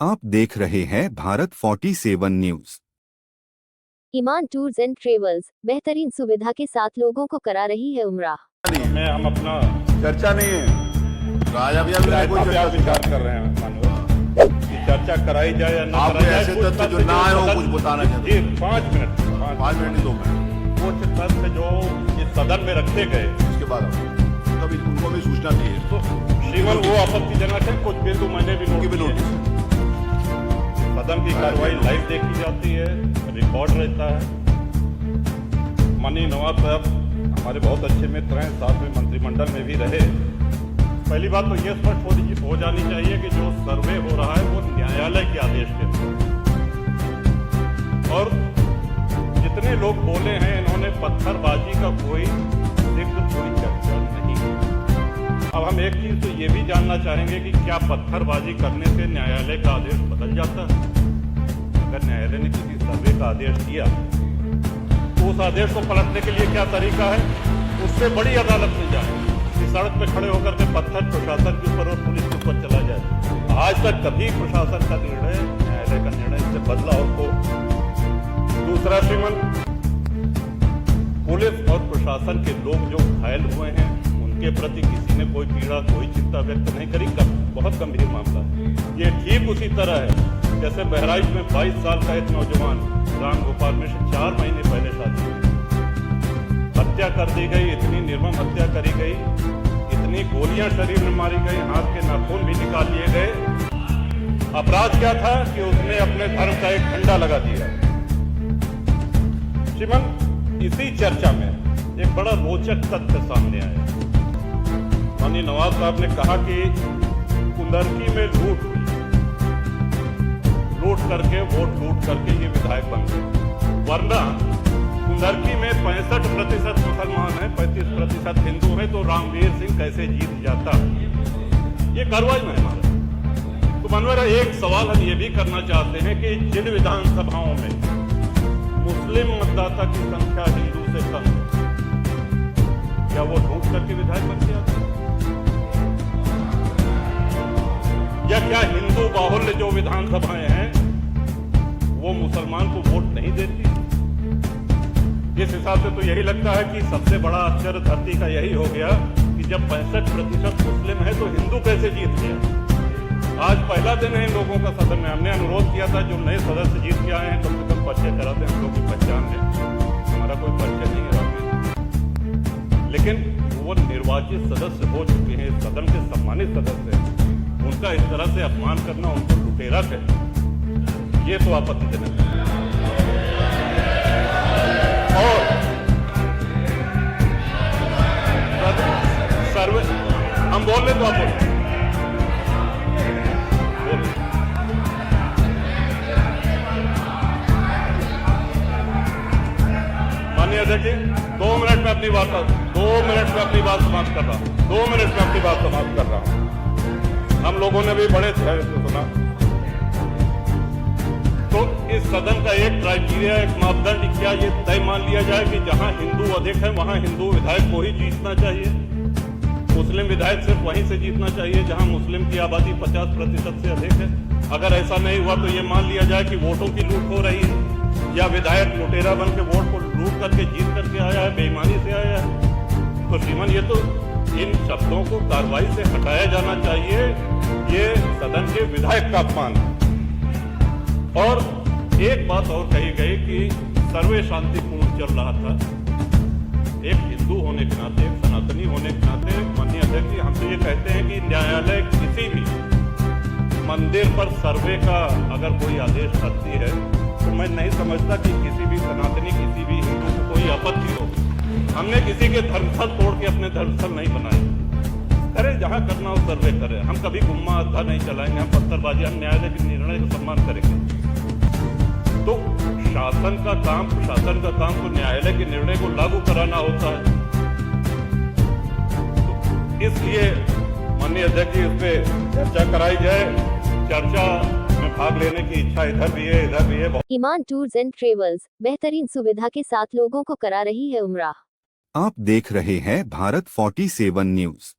आप देख रहे हैं Bharat 47 news. Iman tours and travels बेहतरीन सुविधा के साथ लोगों को करा रही है उम्रा। में हम अपना चर्चा नहीं है राजा भैया भी कोई चर्चा विचार कर रहे हैं मानव कि चर्चा कराई जाए या ना कराई जाए। ऐसे तथ्य जो ना है वो कुछ बताना चाहते जी 5 मिनट 5 मिनट 2 मिनट कुछ तथ्य जो इस सदन में रखे गए उसके बाद कभी उनको भी सूचना दी है तो श्रीमन वो आपत्तिजनक है। कुछ बिंदु मैंने भी उनकी भी नोट नोटिस सदन की कार्रवाई लाइव देखी जाती है, रिकॉर्ड रहता है। माननीय नवाब साहब हमारे बहुत अच्छे मित्र हैं, साथ में मंत्रिमंडल में भी रहे। पहली बात तो ये स्पष्ट हो जानी चाहिए कि जो सर्वे हो रहा है वो न्यायालय के आदेश के और जितने लोग बोले हैं इन्होंने पत्थरबाजी का कोई जिक्र कोई चर्चा नहीं। अब हम एक चीज तो ये भी जानना चाहेंगे कि क्या पत्थरबाजी करने से न्यायालय का आदेश बदल जाता है? अगर न्यायालय ने किसी सर्वे का आदेश दिया तो उस आदेश को पलटने के लिए क्या तरीका है? उससे बड़ी अदालत में जाए कि सड़क पे खड़े होकर के पत्थर प्रशासन के ऊपर और पुलिस के ऊपर चला जाए। आज तक कभी प्रशासन का निर्णय, न्यायालय का निर्णय इससे बदला और को। दूसरा श्रीमन, पुलिस और प्रशासन के लोग जो घायल हुए हैं उनके प्रति किसी ने कोई पीड़ा, कोई चिंता व्यक्त नहीं करी। बहुत गंभीर मामला है ये। ठीक उसी तरह है जैसे बहराइच में 22 साल का एक नौजवान राम गोपाल मिश्र 4 महीने पहले शादी हुई, हत्या कर दी गई। इतनी निर्मम हत्या करी गई, इतनी गोलियां शरीर में मारी गई, हाथ के नाखून भी निकाल लिए गए। अपराध क्या था कि उसने अपने धर्म का एक झंडा लगा दिया। श्रीमन, इसी चर्चा में एक बड़ा रोचक तथ्य सामने आया। माननीय नवाब साहब ने कहा कि कुंदरकी में लूट करके, वोट लूट करके ये विधायक बन गए। वरना कुंदरकी में 65% मुसलमान हैं, 35% हिंदू हैं, तो रामवीर सिंह कैसे जीत जाता? ये कार्रवाई में हमारा। तो मनोहर, एक सवाल हम ये भी करना चाहते हैं कि जिन विधानसभाओं में मुस्लिम मतदाता की संख्या हिंदू से कम है, क्या वो लूट करके विधायक बन के आते हैं? या क्या हिंदू बाहुल्य जो विधानसभाएं हैं वो मुसलमान को वोट नहीं देती? इस हिसाब से तो यही लगता है कि सबसे बड़ा आश्चर्य धरती का यही हो गया कि जब 65% मुस्लिम है तो हिंदू कैसे जीत गया? आज पहला दिन है इन लोगों का सदन में। हमने अनुरोध किया था जो नए सदस्य जीत के आए हैं कम से कम परिचय कराते हैं, हम लोग की पहचान है। हमारा कोई परिचय नहीं है, लेकिन वो निर्वाचित सदस्य हो चुके हैं, सदन के सम्मानित सदस्य हैं। उनका इस तरह से अपमान करना, उनको लुटेरा कहना, ये तो आपत्तिजनक है। और सर्वे हम बोल रहे तो आप बोल माननीय अध्यक्ष जी, 2 मिनट में अपनी बात 2 मिनट में अपनी बात समाप्त कर रहा हूं। 2 मिनट में अपनी बात समाप्त कर रहा हूं। हम लोगों ने भी बड़े ध्यान से सुना। तो इस सदन का एक क्राइटेरिया, एक मापदंड क्या ये तय मान लिया जाए कि जहां हिंदू अधिक है वहां हिंदू विधायक को ही जीतना चाहिए, मुस्लिम विधायक सिर्फ वहीं से जीतना चाहिए जहां मुस्लिम की आबादी 50% से अधिक है? अगर ऐसा नहीं हुआ तो ये मान लिया जाए कि वोटों की लूट हो रही है या विधायक लुटेरा बन के वोट को लूट करके जीत करके आया है, बेईमानी से आया है। तो श्रीमान, ये तो इन शब्दों को कार्रवाई से हटाया जाना चाहिए। ये सदन के विधायक का अपमान है। और एक बात और कही गई कि सर्वे शांतिपूर्ण चल रहा था। एक हिंदू होने के नाते, एक सनातनी होने के नाते माननीय अध्यक्ष जी, हम तो ये कहते हैं कि न्यायालय किसी भी मंदिर पर सर्वे का अगर कोई आदेश करती है तो मैं नहीं समझता कि किसी भी सनातनी, किसी भी हिंदू को कोई आपत्ति हो। हमने किसी के धर्मस्थल तोड़ के अपने धर्मस्थल नहीं बनाए। करें जहां करना हो सर्वे करें। हम कभी गुम्मा अद्धा नहीं चलाएंगे, हम पत्थरबाजी, हम न्यायालय के निर्णय का सम्मान करेंगे। तो शासन का काम, प्रशासन का काम तो न्यायालय के निर्णय को लागू कराना होता है। तो इसलिए माननीय अध्यक्ष जी, इस पे चर्चा कराई जाए। चर्चा में भाग लेने की इच्छा इधर भी है, इधर भी है। ईमान टूर्स एंड ट्रेवल्स बेहतरीन सुविधा के साथ लोगों को करा रही है उम्रा। आप देख रहे हैं भारत 47 न्यूज।